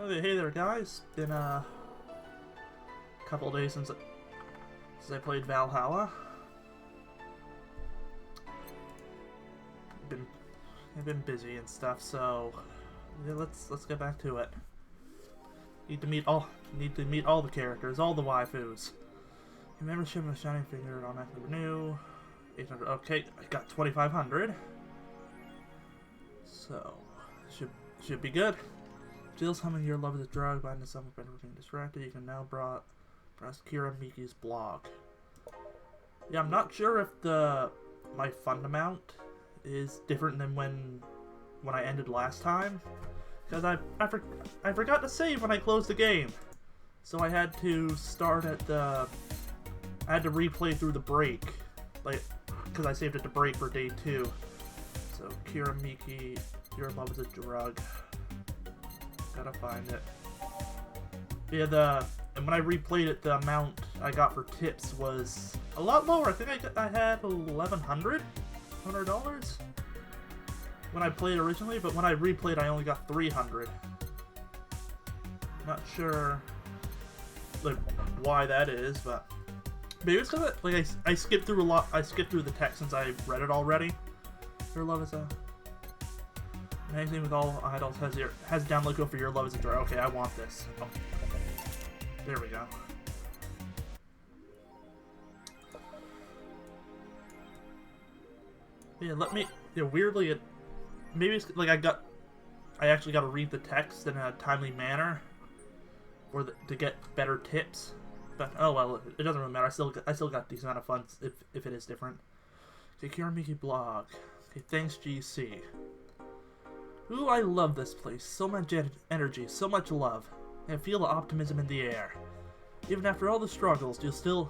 Hey there, guys. Been a couple of days since I played Valhalla. I've been busy and stuff, so yeah, let's get back to it. Need to meet all the characters, all the waifus. Your membership of Shining Finger automatically renew. 800. Okay, I got 2,500. So should be good. Still summon your love as a drug, bind to someone better being distracted. You can now browse Kira Miki's blog. Yeah, I'm not sure if my fund amount is different than when I ended last time, because I forgot to save when I closed the game, so I had to start at I had to replay through the break, like, because I saved it to break for day 2. So Kira Miki, your love is a drug. Gotta find it. Yeah, and when I replayed it, the amount I got for tips was a lot lower. I think I had $1,100 when I played originally, but when I replayed, I only got 300. Not sure like why that is, but maybe it's because like I skipped through a lot. I skipped through the text since I read it already. Your love is a magazine with all idols has download code for your love is a drug. Okay, I want this. Oh. There we go. Yeah, weirdly maybe it's like I actually got to read the text in a timely manner to get better tips. But oh well, it doesn't really matter. I still got a decent amount of fun if it is different. Secure Miki blog. Okay, thanks GC. Ooh, I love this place. So much energy, so much love. I feel the optimism in the air. Even after all the struggles, you still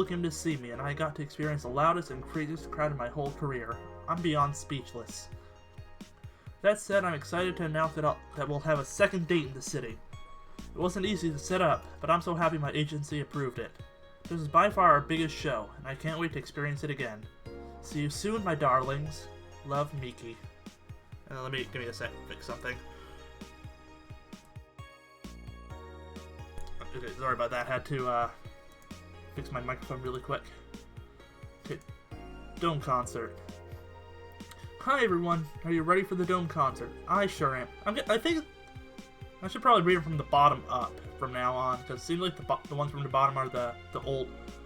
came to see me, and I got to experience the loudest and craziest crowd in my whole career. I'm beyond speechless. That said, I'm excited to announce that we'll have a second date in the city. It wasn't easy to set up, but I'm so happy my agency approved it. This is by far our biggest show, and I can't wait to experience it again. See you soon, my darlings. Love, Miki. Give me a sec to fix something. Okay, sorry about that. Had to fix my microphone really quick. Okay, Dome Concert. Hi everyone, are you ready for the Dome Concert? I sure am. I think I should probably read it from the bottom up from now on, because it seems like the ones from the bottom are the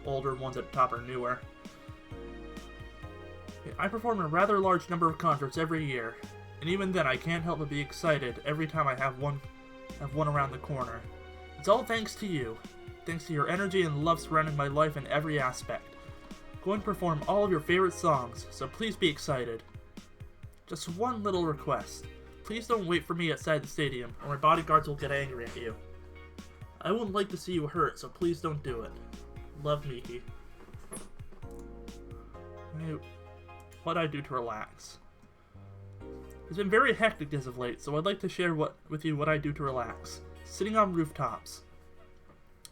older ones at the top are newer. Okay, I perform a rather large number of concerts every year, and even then I can't help but be excited every time I have one around the corner. It's all thanks to you. Thanks to your energy and love surrounding my life in every aspect. I'm going to perform all of your favorite songs, so please be excited. Just one little request. Please don't wait for me outside the stadium, or my bodyguards will get angry at you. I wouldn't like to see you hurt, so please don't do it. Love, Miki. What I do to relax. It's been very hectic as of late, so I'd like to share with you what I do to relax. Sitting on rooftops.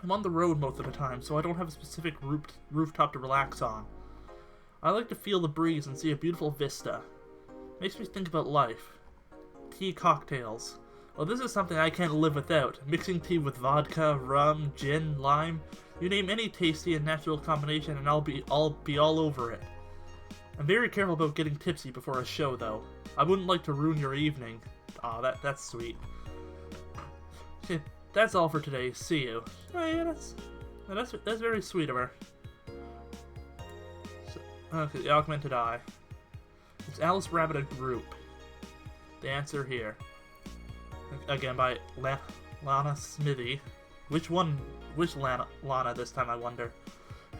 I'm on the road most of the time, so I don't have a specific rooftop to relax on. I like to feel the breeze and see a beautiful vista. Makes me think about life. Tea cocktails. Well, this is something I can't live without. Mixing tea with vodka, rum, gin, lime. You name any tasty and natural combination and I'll be all over it. I'm very careful about getting tipsy before a show, though. I wouldn't like to ruin your evening. Aw, that's sweet. Okay, that's all for today. See you. Oh, yeah, that's very sweet of her. So, okay, the augmented eye. Is Alice Rabbit a group? The answer here. Again by Lana Smithy. Which Lana this time, I wonder?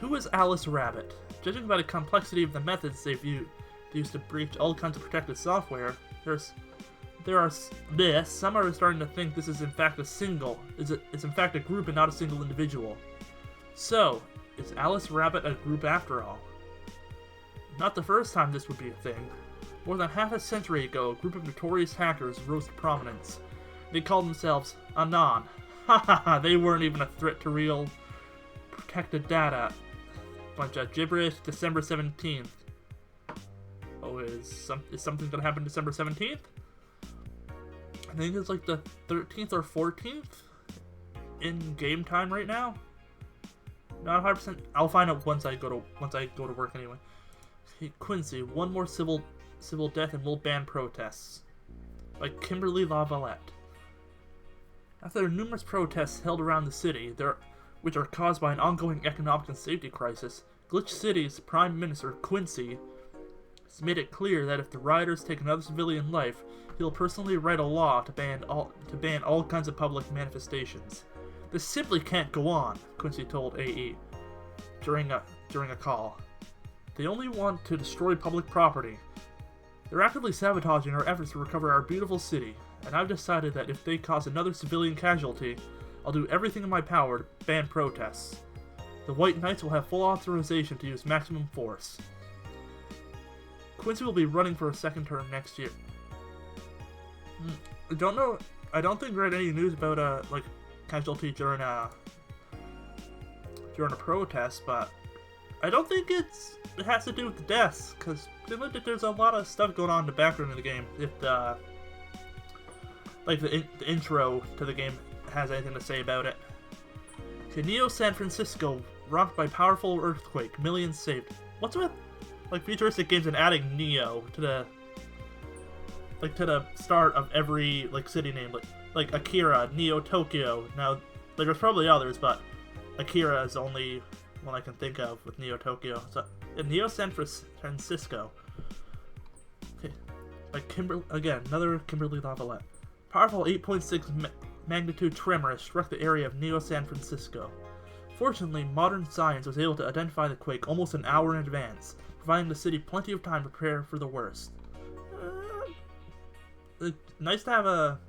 Who is Alice Rabbit? Judging by the complexity of the methods they've used to breach all kinds of protected software, some are starting to think this is in fact it's in fact a group and not a single individual. So, is Alice Rabbit a group after all? Not the first time this would be a thing. More than half a century ago, a group of notorious hackers rose to prominence. They called themselves Anon. Hahaha, they weren't even a threat to real protected data. Bunch of gibberish. December 17th. Oh, is something gonna happen December 17th? I think it's like the 13th or 14th in game time right now. Not 100%. I'll find out once I go to work anyway. Okay, Quincy, one more civil death and we'll ban protests. By Kimberly Lavalette. After numerous protests held around the city, which are caused by an ongoing economic and safety crisis, Glitch City's Prime Minister Quincy has made it clear that if the rioters take another civilian life, he'll personally write a law to ban all kinds of public manifestations. This simply can't go on, Quincy told AE during a call. They only want to destroy public property. They're actively sabotaging our efforts to recover our beautiful city, and I've decided that if they cause another civilian casualty, I'll do everything in my power to ban protests. The White Knights will have full authorization to use maximum force. Quincy will be running for a second term next year. I don't think we read any news about like casualty during a protest, but I don't think it has to do with the deaths, because there's a lot of stuff going on in the background of the game. If the intro to the game has anything to say about it. Okay, Neo San Francisco rocked by powerful earthquake, millions saved. What's with like futuristic games and adding Neo to the start of every like city name, like Akira, Neo Tokyo. Now there's probably others, but Akira is the only one I can think of with Neo Tokyo. So Neo San Francisco. Okay, by another Kimberly Lavalette. Powerful 8.6 magnitude tremor has struck the area of Neo San Francisco. Fortunately, modern science was able to identify the quake almost an hour in advance, providing the city plenty of time to prepare for the worst. Nice to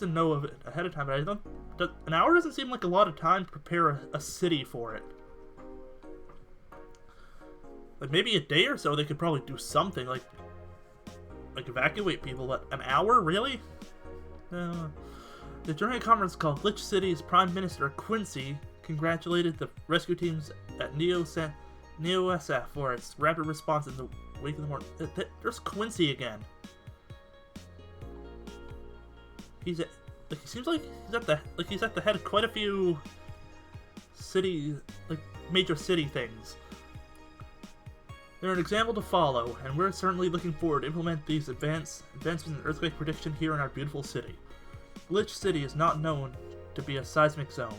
know of it ahead of time, but an hour doesn't seem like a lot of time to prepare a city for it. Like maybe a day or so they could probably do something, like evacuate people, but an hour? Really? During a conference call, Glitch City's Prime Minister Quincy congratulated the rescue teams at Neo SF for its rapid response in the wake of the morning. There's Quincy again. He seems like he's at the head of quite a few major city things. They're an example to follow, and we're certainly looking forward to implement these advancements in earthquake prediction here in our beautiful city. Glitch City is not known to be a seismic zone.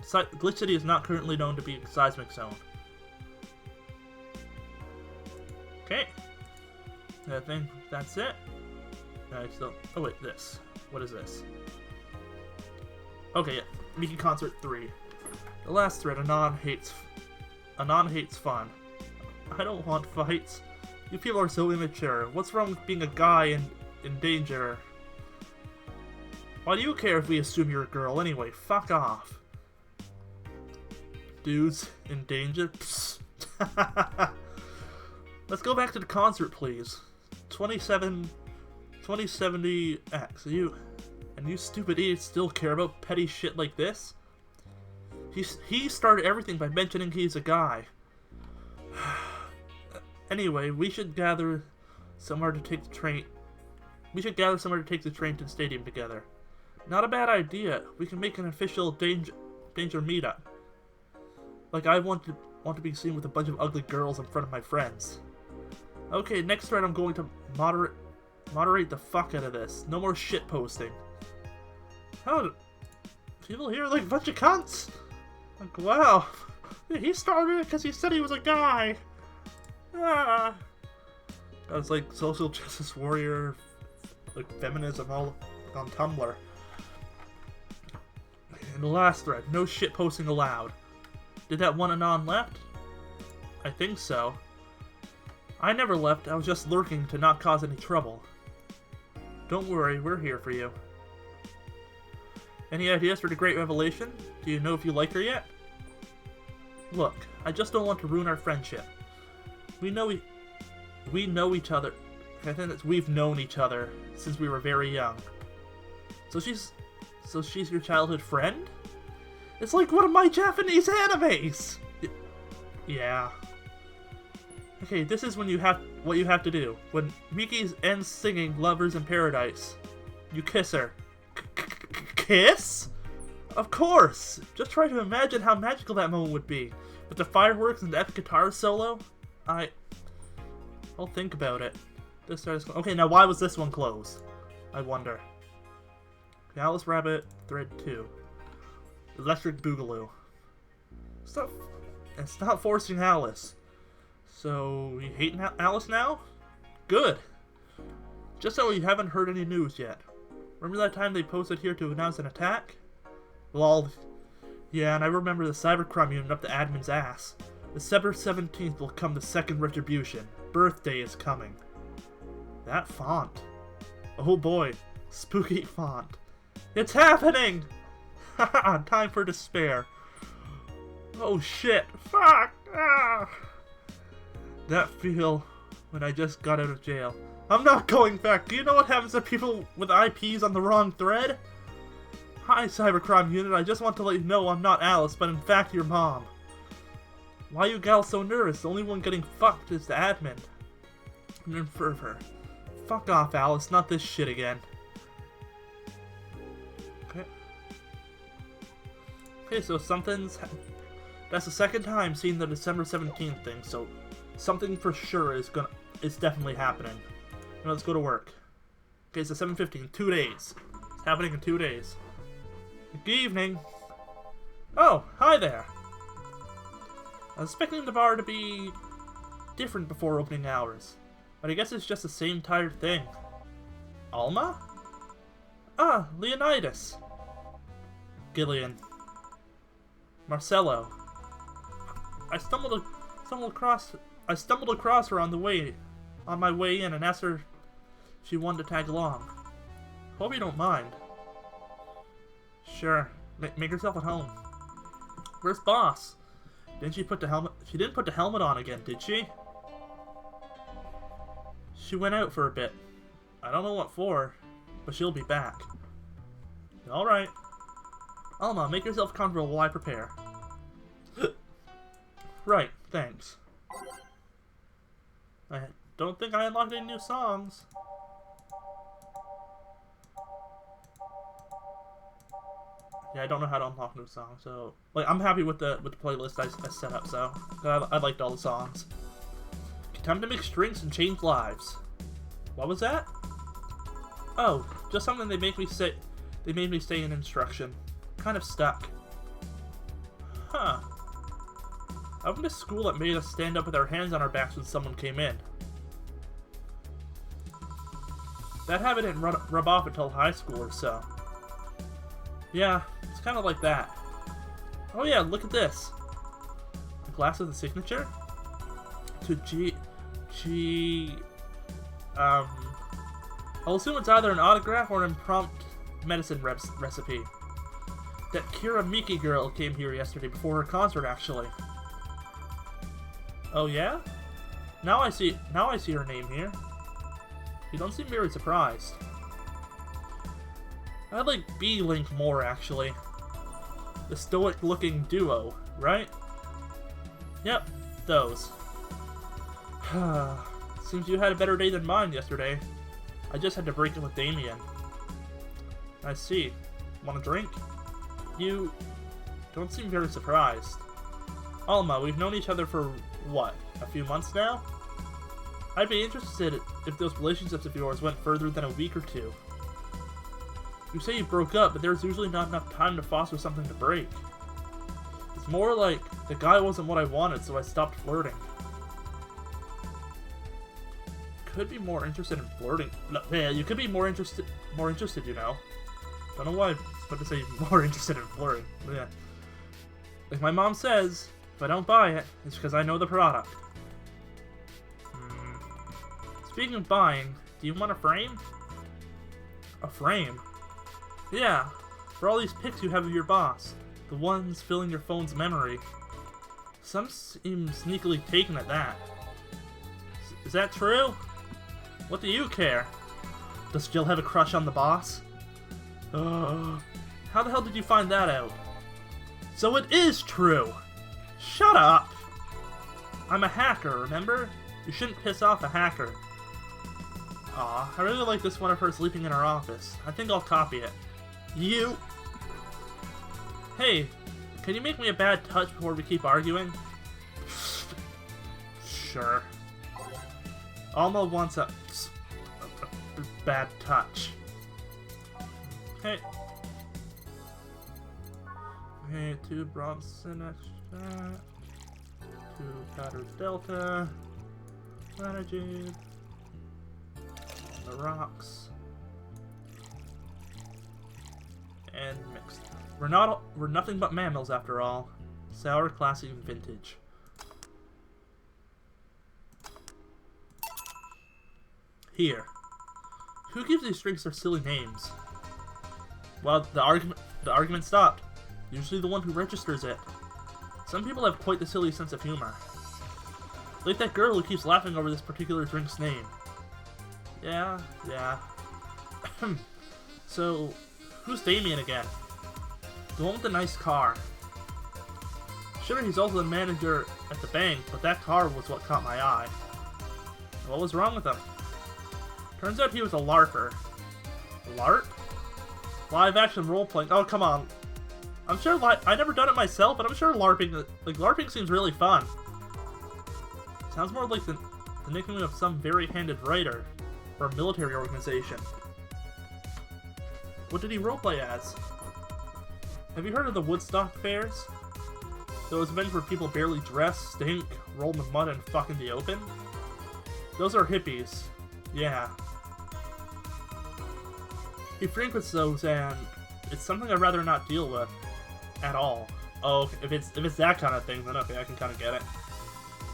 Glitch City is not currently known to be a seismic zone. Okay. I think that's it. Oh wait, this. What is this? Okay, yeah. Mickey Concert 3. The last thread, Anon hates fun. I don't want fights. You people are so immature. What's wrong with being a guy in danger? Why do you care if we assume you're a girl anyway? Fuck off. Dudes in danger? Psst. Let's go back to the concert, please. 2070X. You stupid idiots still care about petty shit like this? He started everything by mentioning he's a guy. Anyway, we should gather somewhere to take the train. We should gather somewhere to take the train to the stadium together. Not a bad idea. We can make an official danger meetup. Like I want to be seen with a bunch of ugly girls in front of my friends. Okay, next thread I'm going to moderate the fuck out of this. No more shit posting. How people here are like a bunch of cunts. Like wow, he started it because he said he was a guy. I was like social justice warrior, like feminism all on Tumblr. And the last thread, no shit posting allowed. Did that one Anon left? I think so. I never left, I was just lurking to not cause any trouble. Don't worry, we're here for you. Any ideas for the Great Revelation? Do you know if you like her yet? Look, I just don't want to ruin our friendship. We know each other. I think that we've known each other since we were very young. So she's your childhood friend? It's like one of my Japanese animes! Yeah. Okay, this is when you have what you have to do. When Miki ends singing "Lovers in Paradise," you kiss her. Kiss? Of course! Just try to imagine how magical that moment would be. With the fireworks and the epic guitar solo. I'll think about it. This starts. Okay, now why was this one closed? I wonder. Okay, Alice Rabbit, Thread 2. Electric Boogaloo. Stop forcing Alice. So, you hate Alice now? Good. Just so you haven't heard any news yet. Remember that time they posted here to announce an attack? Lol. Yeah, and I remember the cybercrime unit up the admin's ass. December 17th will come the second retribution. Birthday is coming. That font. Oh boy. Spooky font. It's happening! Haha, time for despair. Oh shit. Fuck! Ah. That feel when I just got out of jail. I'm not going back. Do you know what happens to people with IPs on the wrong thread? Hi, Cybercrime Unit. I just want to let you know I'm not Alice, but in fact your mom. Why you gals so nervous? The only one getting fucked is the admin. I'm in fervor. Fuck off, Alice. Not this shit again. Okay. Okay, so that's the second time seeing the December 17th thing, so something for sure is definitely happening. Now let's go to work. Okay, so 7:15, 2 days. It's happening in 2 days. Good evening. Oh, hi there. I was expecting the bar to be different before opening hours, but I guess it's just the same tired thing. Alma? Ah, Leonidas. Gillian. Marcello. I stumbled across her on my way in and asked her if she wanted to tag along. Hope you don't mind. Sure. Make yourself at home. Where's Boss? Didn't she put the helmet? She didn't put the helmet on again, did she? She went out for a bit. I don't know what for, but she'll be back. Alright. Alma, make yourself comfortable while I prepare. Right, thanks. I don't think I unlocked any new songs. Yeah, I don't know how to unlock new songs, so like I'm happy with the playlist I set up. So I liked all the songs. Time to mix drinks and change lives. What was that? Oh, just something they made me say. They made me say an instruction. Kind of stuck. Huh. I went to school that made us stand up with our hands on our backs when someone came in. That habit didn't rub off until high school or so. Yeah, it's kind of like that. Oh yeah, look at this. A glass of the signature? To I'll assume it's either an autograph or an impromptu medicine recipe. That Kira Miki girl came here yesterday before her concert, actually. Oh yeah? Now I see her name here. You don't seem very surprised. I like B-Link more, actually. The stoic-looking duo, right? Yep, those. Seems you had a better day than mine yesterday. I just had to break it with Damien. I see. Want a drink? You don't seem very surprised. Alma, we've known each other for, what, a few months now? I'd be interested if those relationships of yours went further than a week or two. You say you broke up, but there's usually not enough time to foster something to break. It's more like the guy wasn't what I wanted, so I stopped flirting. Could be more interested in flirting. No, yeah, you could be more interested, you know. Don't know why I was about to say more interested in flirting. But yeah. Like my mom says, if I don't buy it, it's because I know the product. Speaking of buying, do you want a frame? A frame? Yeah, for all these pics you have of your boss. The ones filling your phone's memory. Some seem sneakily taken at that. Is that true? What do you care? Does Jill have a crush on the boss? How the hell did you find that out? So it is true! Shut up! I'm a hacker, remember? You shouldn't piss off a hacker. Aw, I really like this one of her sleeping in our office. I think I'll copy it. You! Hey, can you make me a bad touch before we keep arguing? Sure. Alma wants a bad touch. Hey. Okay, 2 Bronson extra. 2 powder delta. Latitude. On the rocks. And mixed. We're nothing but mammals after all. Sour, classic, and vintage. Here. Who gives these drinks their silly names? Well, the argument stopped. Usually the one who registers it. Some people have quite the silly sense of humor. Like that girl who keeps laughing over this particular drink's name. Yeah. So, who's Damien again? The one with the nice car. Sure, he's also the manager at the bank, but that car was what caught my eye. What was wrong with him? Turns out he was a LARPer. LARP? Live action role-playing. Oh, come on. I'm sure I never done it myself, but I'm sure LARPing seems really fun. Sounds more like the nickname of some very-handed writer or a military organization. What did he roleplay as? Have you heard of the Woodstock fairs? Those events where people barely dress, stink, roll in the mud, and fuck in the open? Those are hippies. Yeah. He frequents those, and it's something I'd rather not deal with. At all. Oh, if it's that kind of thing, then okay, I can kind of get it.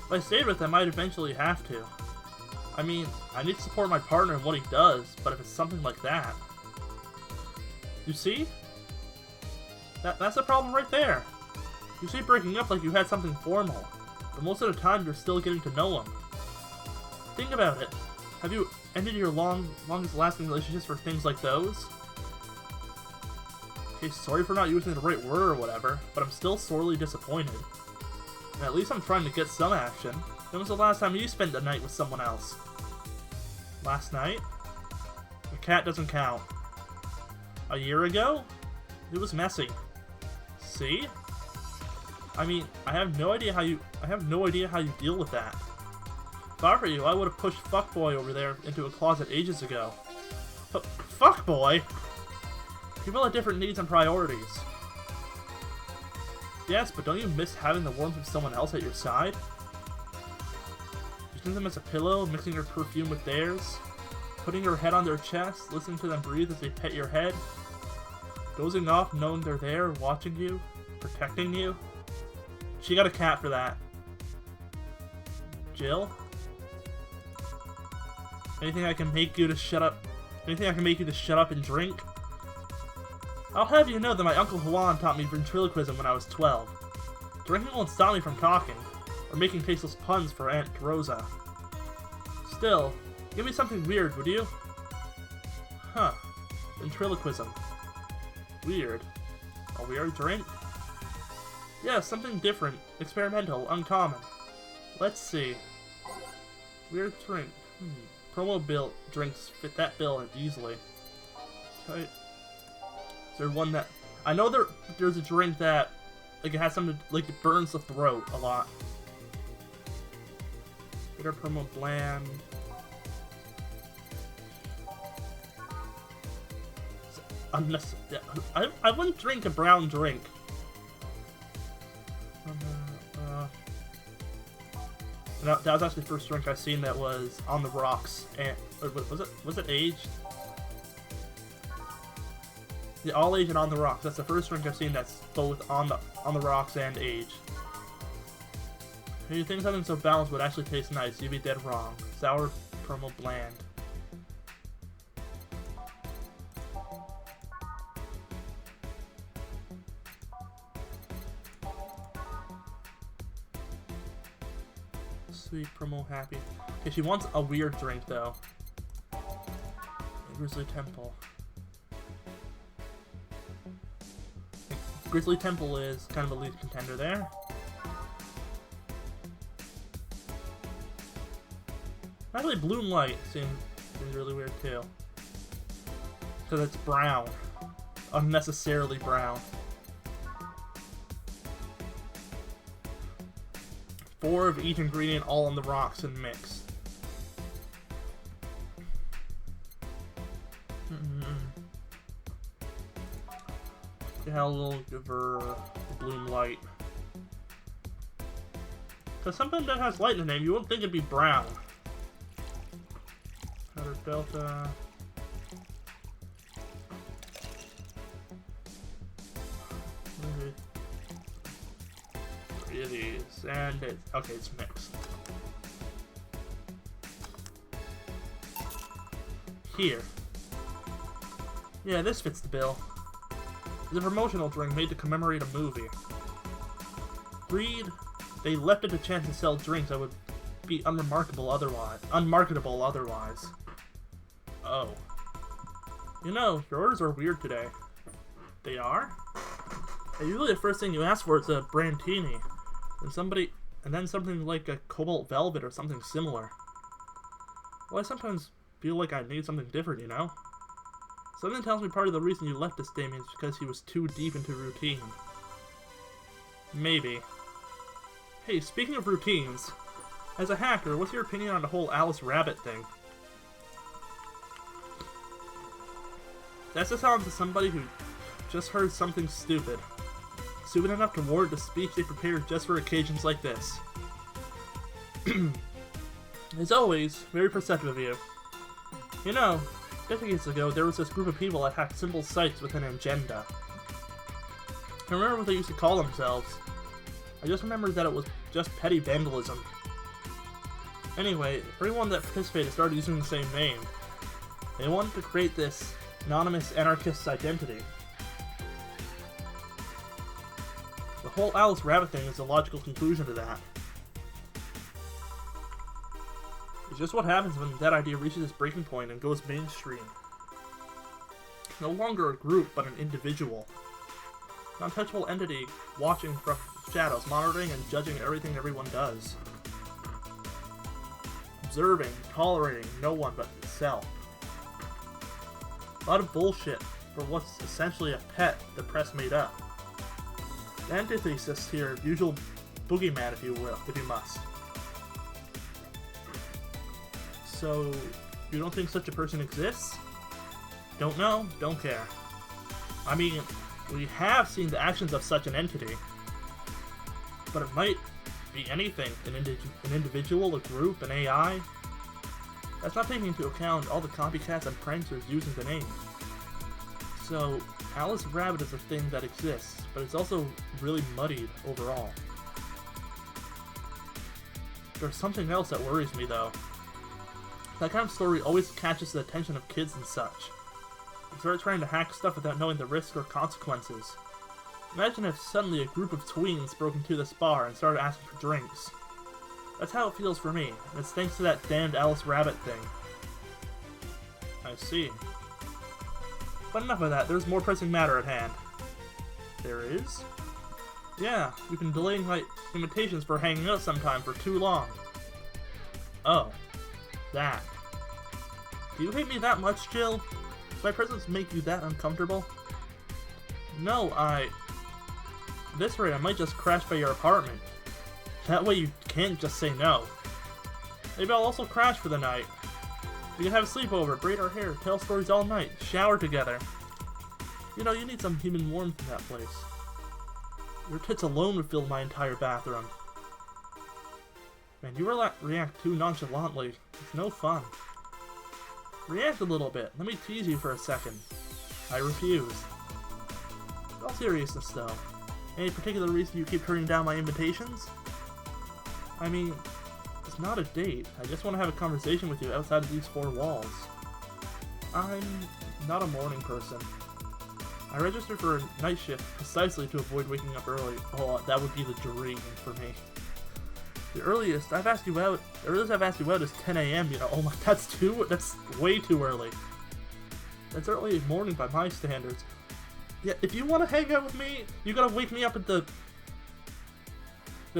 If I stayed with him, I'd eventually have to. I mean, I need to support my partner in what he does, but if it's something like that... You see? That's a problem right there. You say breaking up like you had something formal, but most of the time you're still getting to know him. Think about it. Have you ended your longest lasting relationships for things like those? Okay, sorry for not using the right word or whatever, but I'm still sorely disappointed. And at least I'm trying to get some action. When was the last time you spent the night with someone else? Last night? The cat doesn't count. A year ago? It was messy. See? I mean, I have no idea how you deal with that. If I were you, I would have pushed fuckboy over there into a closet ages ago. Fuckboy? People have different needs and priorities. Yes, but don't you miss having the warmth of someone else at your side? Using them as a pillow, mixing your perfume with theirs, putting your head on their chest, listening to them breathe as they pet your head, dozing off knowing they're there, watching you, protecting you. She got a cat for that. Jill? Anything I can make you to shut up? Anything I can make you to shut up and drink? I'll have you know that my Uncle Juan taught me ventriloquism when I was 12. Drinking won't stop me from talking, or making tasteless puns for Aunt Rosa. Still, give me something weird, would you? Huh. Ventriloquism. Weird. A weird drink? Yeah, something different, experimental, uncommon. Let's see. Weird drink. Promo bill drinks fit that bill easily. Okay. Is there one that... I know there's a drink that, like, it has something, like, it burns the throat a lot. Bitter promo bland. I wouldn't drink a brown drink. No, that was actually the first drink I've seen that was on the rocks, and was it aged? Yeah, all aged and on the rocks. That's the first drink I've seen that's both on the rocks and aged. If you think something so balanced would actually taste nice, you'd be dead wrong. Sour promo bland. Sweet promo happy. Okay, she wants a weird drink though. Grizzly Temple. Grizzly Temple is kind of a lead contender there. Actually, bloom light seems really weird too. Because it's brown. Unnecessarily brown. 4 of each ingredient all on the rocks and mixed. Yeah, a little giver bloom light. Because something that has light in the name, you wouldn't think it'd be brown. Powder Delta. Three of these, and it's okay. It's mixed. Here. Yeah, this fits the bill. It's a promotional drink made to commemorate a movie. Breed. They left it a chance to sell drinks that would be unmarketable otherwise. Oh. You know, your orders are weird today. They are? And usually the first thing you ask for is a brandini. And then something like a cobalt velvet or something similar. Well, I sometimes feel like I need something different, you know? Something tells me part of the reason you left this Damien is because he was too deep into routine. Maybe. Hey, speaking of routines, as a hacker, what's your opinion on the whole Alice Rabbit thing? That's the sound of somebody who just heard something stupid. Stupid enough to warrant the speech they prepared just for occasions like this. As always, very perceptive of you. You know, decades ago, there was this group of people that hacked simple sites with an agenda. I remember what they used to call themselves. I just remember that it was just petty vandalism. Anyway, everyone that participated started using the same name. They wanted to create this anonymous anarchist's identity. The whole Alice Rabbit thing is a logical conclusion to that. It's just what happens when that idea reaches its breaking point and goes mainstream. No longer a group, but an individual. An untouchable entity watching from shadows, monitoring and judging everything everyone does. Observing, tolerating no one but itself. A lot of bullshit for what's essentially a pet the press made up. The antithesis here, usual boogeyman if you will, if you must. So, you don't think such a person exists? Don't know, don't care. I mean, we have seen the actions of such an entity. But it might be anything, an individual, a group, an AI. That's not taking into account all the copycats and pranksters using the name. So, Alice Rabbit is a thing that exists, but it's also really muddied overall. There's something else that worries me though. That kind of story always catches the attention of kids and such. They start trying to hack stuff without knowing the risks or consequences. Imagine if suddenly a group of tweens broke into this bar and started asking for drinks. That's how it feels for me, and it's thanks to that damned Alice Rabbit thing. I see. But enough of that, there's more pressing matter at hand. There is? Yeah, you've been delaying my invitations for hanging out sometime for too long. Oh. That. Do you hate me that much, Jill? Does my presence make you that uncomfortable? No, At this rate, I might just crash by your apartment. That way you can't just say no. Maybe I'll also crash for the night. We can have a sleepover, braid our hair, tell stories all night, shower together. You know, you need some human warmth in that place. Your tits alone would fill my entire bathroom. Man, you react too nonchalantly. It's no fun. React a little bit. Let me tease you for a second. I refuse. In all seriousness, though, any particular reason you keep turning down my invitations? I mean, it's not a date. I just want to have a conversation with you outside of these 4 walls. I'm not a morning person. I registered for a night shift precisely to avoid waking up early. Oh, that would be the dream for me. The earliest I've asked you out is 10 a.m. You know, oh my, that's way too early. That's early morning by my standards. Yeah, if you want to hang out with me, you gotta wake me up at the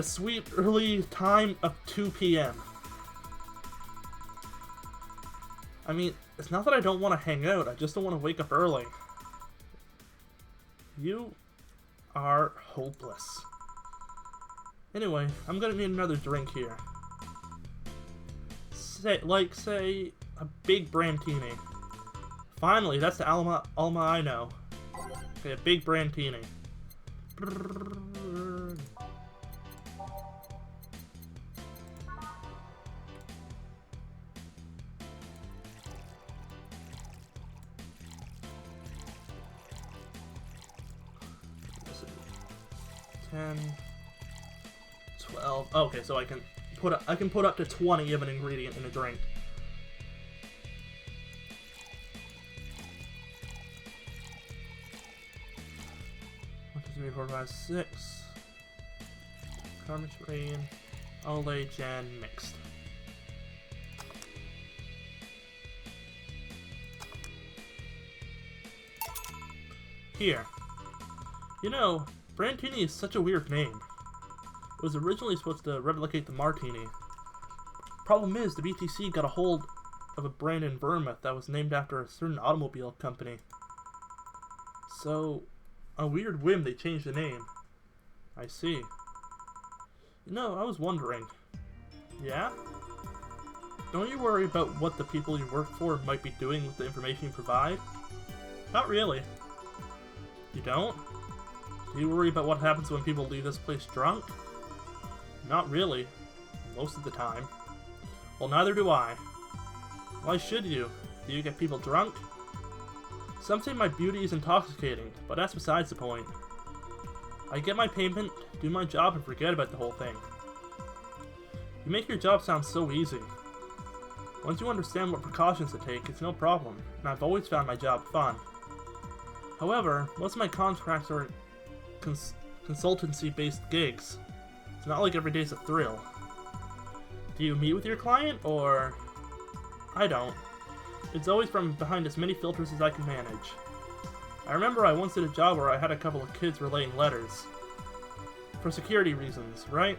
sweet early time of 2 p.m. I mean, it's not that I don't want to hang out, I just don't want to wake up early. You are hopeless. Anyway, I'm gonna need another drink here. Say, a big Brandtini. Finally, that's the Alma I know. Okay, a big Brandtini. $10, $12. Okay, so I can put up to 20 of an ingredient in a drink. One, two, three, four, five, six. Carmine, Ole, Jan, mixed. Here. You know, Brandtini is such a weird name. It was originally supposed to replicate the Martini. Problem is, the BTC got a hold of a brand in Vermouth that was named after a certain automobile company. So, on a weird whim, they changed the name. I see. You know, I was wondering. Yeah? Don't you worry about what the people you work for might be doing with the information you provide? Not really. You don't? Do you worry about what happens when people leave this place drunk? Not really. Most of the time. Well, neither do I. Why should you? Do you get people drunk? Some say my beauty is intoxicating, but that's besides the point. I get my payment, do my job, and forget about the whole thing. You make your job sound so easy. Once you understand what precautions to take, it's no problem, and I've always found my job fun. However, most of my contracts are consultancy-based gigs. It's not like every day's a thrill. Do you meet with your client, or... I don't. It's always from behind as many filters as I can manage. I remember I once did a job where I had a couple of kids relaying letters. For security reasons, right?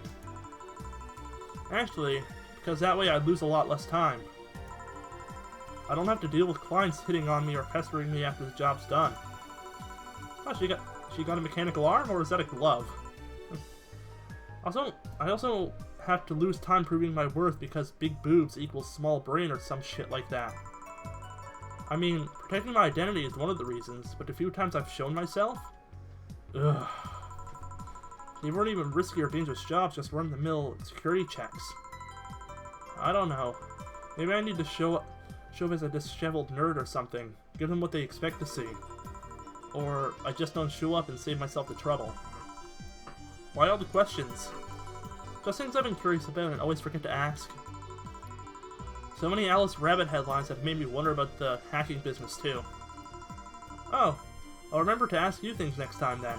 Actually, because that way I'd lose a lot less time. I don't have to deal with clients hitting on me or pestering me after the job's done. Oh, she got a mechanical arm, or is that a glove? I also have to lose time proving my worth because big boobs equals small brain or some shit like that. I mean, protecting my identity is one of the reasons, but the few times I've shown myself? Ugh. They weren't even risky or dangerous jobs, just run-of-the-mill security checks. I don't know. Maybe I need to show up as a disheveled nerd or something. Give them what they expect to see. Or I just don't show up and save myself the trouble. Why all the questions? Just things I've been curious about and always forget to ask. So many Alice Rabbit headlines have made me wonder about the hacking business too. Oh, I'll remember to ask you things next time then.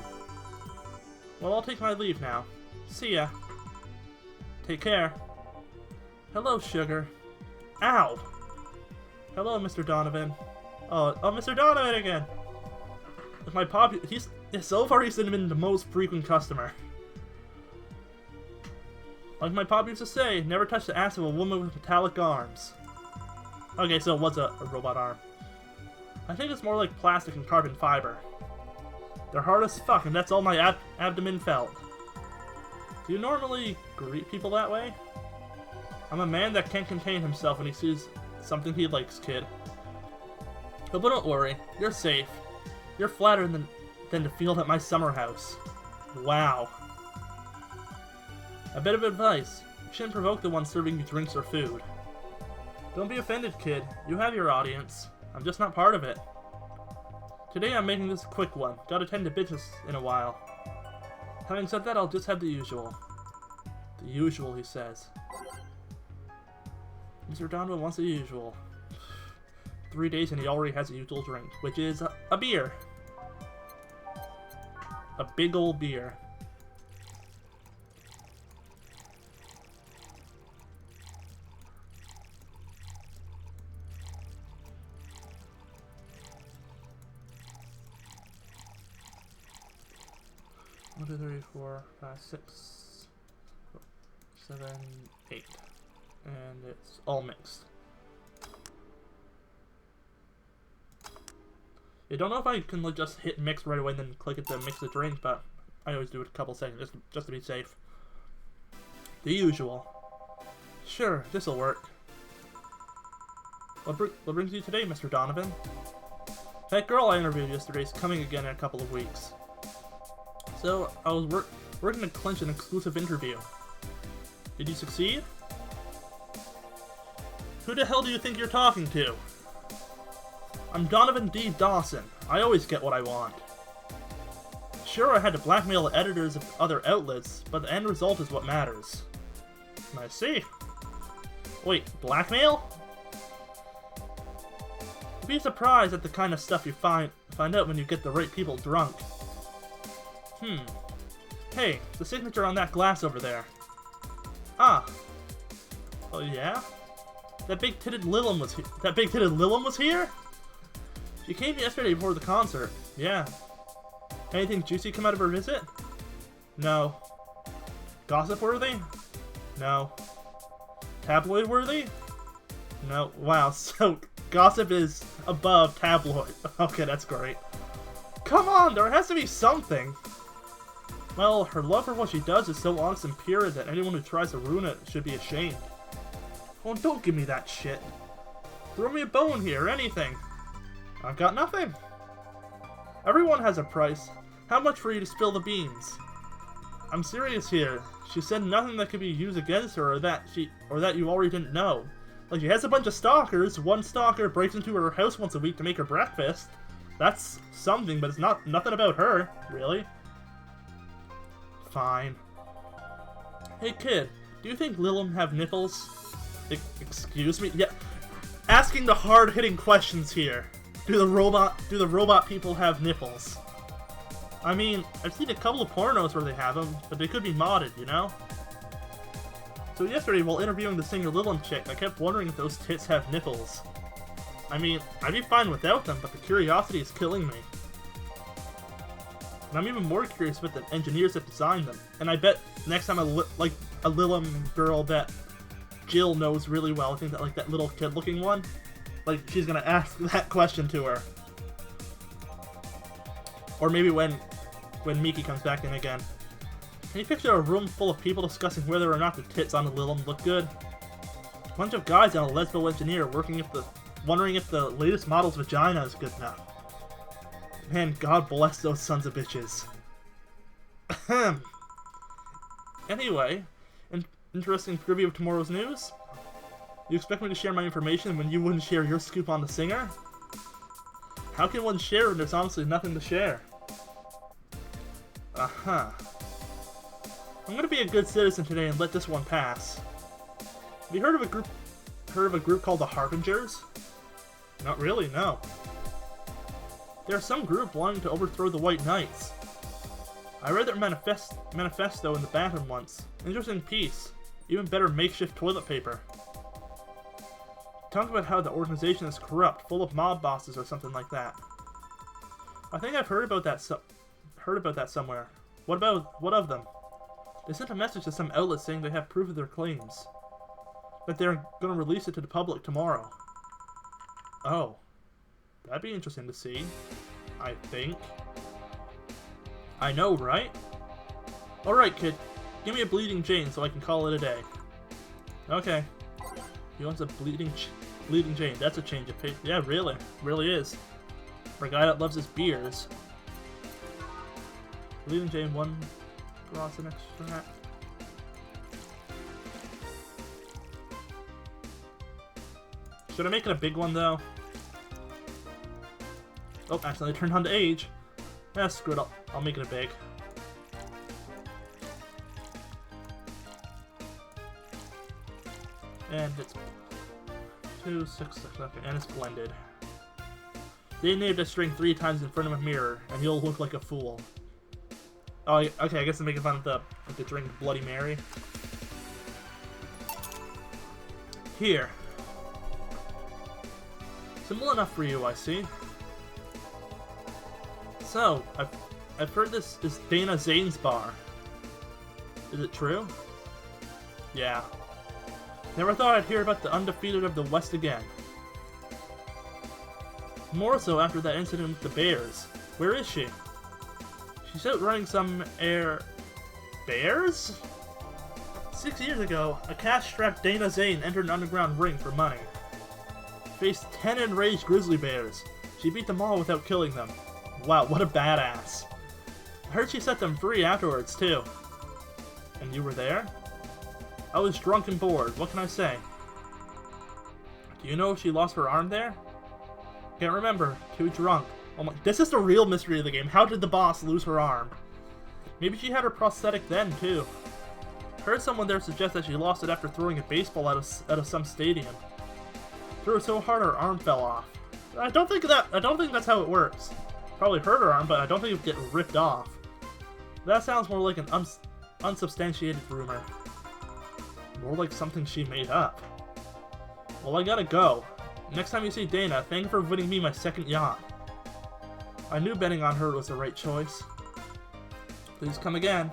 Well, I'll take my leave now. See ya. Take care. Hello, Sugar. Ow! Hello, Mr. Donovan. Oh, Mr. Donovan again! With my so far he's been the most frequent customer. Like my pop used to say, never touch the ass of a woman with metallic arms. Okay, so it was a robot arm. I think it's more like plastic and carbon fiber. They're hard as fuck, and that's all my abdomen felt. Do you normally greet people that way? I'm a man that can't contain himself when he sees something he likes, kid. But don't worry, you're safe. You're flatter than the field at my summer house. Wow. A bit of advice. You shouldn't provoke the one serving you drinks or food. Don't be offended, kid. You have your audience. I'm just not part of it. Today I'm making this a quick one. Gotta tend to business in a while. Having said that, I'll just have the usual. The usual, he says. Mr. Donovan wants the usual. 3 days and he already has a usual drink, which is a beer. A big old beer. One, two, three, four, five, 6, 7, 8. And it's all mixed. I don't know if I can like just hit mix right away and then click it to mix the drink, but I always do it a couple seconds just to be safe. The usual. Sure, this'll work. What brings you today, Mr. Donovan? That girl I interviewed yesterday is coming again in a couple of weeks. So, I was working to clinch an exclusive interview. Did you succeed? Who the hell do you think you're talking to? I'm Donovan D. Dawson. I always get what I want. Sure, I had to blackmail the editors of other outlets, but the end result is what matters. I see. Wait, blackmail? You'd be surprised at the kind of stuff you find out when you get the right people drunk. Hey, the signature on that glass over there. Ah. Oh yeah? That big-titted Lilum was here? She came yesterday before the concert. Yeah. Anything juicy come out of her visit? No. Gossip-worthy? No. Tabloid-worthy? No. Wow, so gossip is above tabloid. Okay, that's great. Come on, there has to be something. Well, her love for what she does is so honest and pure that anyone who tries to ruin it should be ashamed. Oh, don't give me that shit. Throw me a bone here, anything. I've got nothing. Everyone has a price. How much for you to spill the beans? I'm serious here. She said nothing that could be used against her or that you already didn't know. Like, she has a bunch of stalkers. One stalker breaks into her house once a week to make her breakfast. That's something, but it's nothing about her, really. Fine. Hey kid, do you think Lilum have nipples? Excuse me? Yeah. Asking the hard-hitting questions here. Do the robot people have nipples? I mean, I've seen a couple of pornos where they have them, but they could be modded, you know? So yesterday, while interviewing the singer Lilum chick, I kept wondering if those tits have nipples. I mean, I'd be fine without them, but the curiosity is killing me. And I'm even more curious about the engineers that designed them. And I bet next time a Lilum girl that Jill knows really well, I think that that little kid-looking one, she's gonna ask that question to her. Or maybe when Miki comes back in again. Can you picture a room full of people discussing whether or not the tits on the Lilum look good? A bunch of guys and a lesbo engineer wondering if the latest model's vagina is good enough. Man, God bless those sons of bitches. Ahem. Anyway, interesting preview of tomorrow's news. You expect me to share my information when you wouldn't share your scoop on the singer? How can one share when there's honestly nothing to share? I'm gonna be a good citizen today and let this one pass. Have you heard of a group called the Harbingers? Not really, no. There's some group wanting to overthrow the White Knights. I read their manifesto in the bathroom once. Interesting piece. Even better makeshift toilet paper. Talk about how the organization is corrupt, full of mob bosses or something like that. I think I've heard about that somewhere. What of them? They sent a message to some outlet saying they have proof of their claims. That they're going to release it to the public tomorrow. Oh. That'd be interesting to see. I think. I know, right? Alright, kid. Give me a Bleeding Jane so I can call it a day. Okay. He wants a Bleeding Jane. That's a change of pace. Yeah, really. Really is. For a guy that loves his beers. Bleeding Jane, one cross an extract. Should I make it a big one, though? Oh, accidentally turned on to age. Yeah, screw it. I'll make it a big. And it's 266. Okay, and it's blended. They named a string 3 times in front of a mirror, and you'll look like a fool. Oh, okay. I guess I'm making fun of the drink Bloody Mary. Here. Simple enough for you, I see. So, I've heard this is Dana Zane's bar. Is it true? Yeah. Never thought I'd hear about the undefeated of the West again. More so after that incident with the bears. Where is she? She's out running some bears? 6 years ago, a cash-strapped Dana Zane entered an underground ring for money. Faced 10 enraged grizzly bears. She beat them all without killing them. Wow, what a badass. I heard she set them free afterwards, too. And you were there? I was drunk and bored, what can I say? Do you know if she lost her arm there? Can't remember, too drunk. Oh my, this is the real mystery of the game. How did the boss lose her arm? Maybe she had her prosthetic then, too. Heard someone there suggest that she lost it after throwing a baseball out of some stadium. Threw it so hard her arm fell off. I don't think that's how it works. Probably hurt her arm, but I don't think it would get ripped off. That sounds more like an unsubstantiated rumor. More like something she made up. Well, I gotta go. Next time you see Dana, thank her for winning me my second yacht. I knew betting on her was the right choice. Please come again.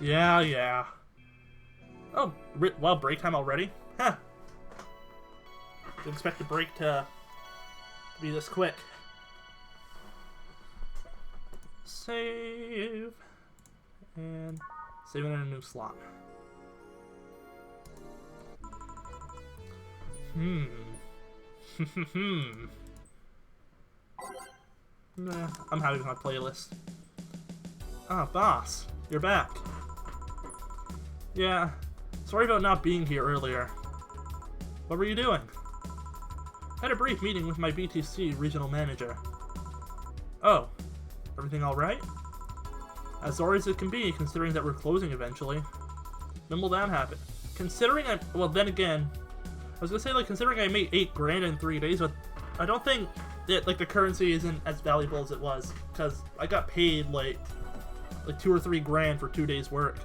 Yeah. Oh, well, break time already? Huh. Didn't expect the break to be this quick. Save. And save it in a new slot. Nah, I'm happy with my playlist. Ah, boss, you're back. Yeah, sorry about not being here earlier. What were you doing? I had a brief meeting with my BTC regional manager. Oh, everything alright? As sorry as it can be, considering that we're closing eventually. When will that happen? Well, then again, I was gonna say, like, considering I made $8 in 3 days, but I don't think that, like, the currency isn't as valuable as it was, because I got paid, like $2 or $3 for 2 days' work.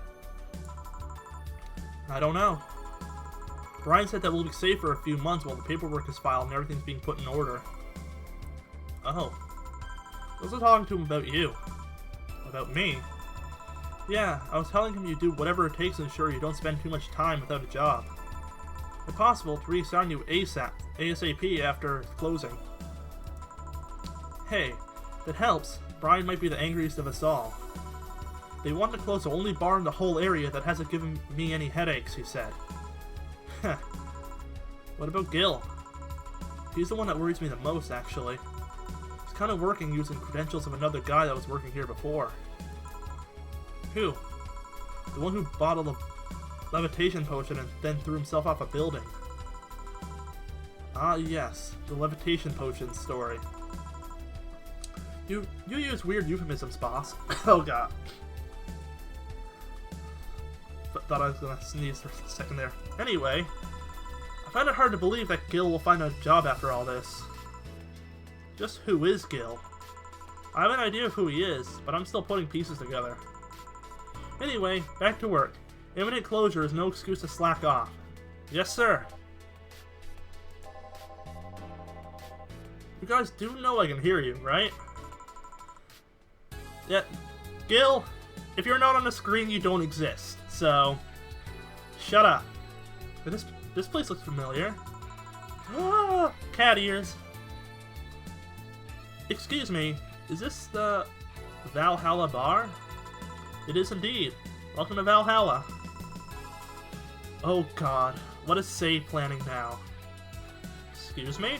I don't know. Brian said that we'll be safe for a few months while the paperwork is filed and everything's being put in order. Oh. I was talking to him about you. About me? Yeah, I was telling him you do whatever it takes to ensure you don't spend too much time without a job. If possible, to reassign you ASAP after closing. Hey, if it helps, Brian might be the angriest of us all. They want to close the only bar in the whole area that hasn't given me any headaches, he said. Heh. What about Gil? He's the one that worries me the most, actually. He's kind of working using credentials of another guy that was working here before. Who? The one who bought a levitation potion and then threw himself off a building. Ah, yes, the levitation potion story. You use weird euphemisms, boss. Oh god. Thought I was gonna sneeze for a second there. Anyway, I find it hard to believe that Gil will find a job after all this. Just who is Gil? I have an idea of who he is, but I'm still putting pieces together. Anyway, back to work. Imminent closure is no excuse to slack off. Yes, sir. You guys do know I can hear you, right? Yeah, Gil, if you're not on the screen, you don't exist. So, shut up. This place looks familiar. Ah, cat ears. Excuse me, is this the Valhalla bar? It is indeed. Welcome to Valhalla. Oh god, what is Say planning now? Excuse me?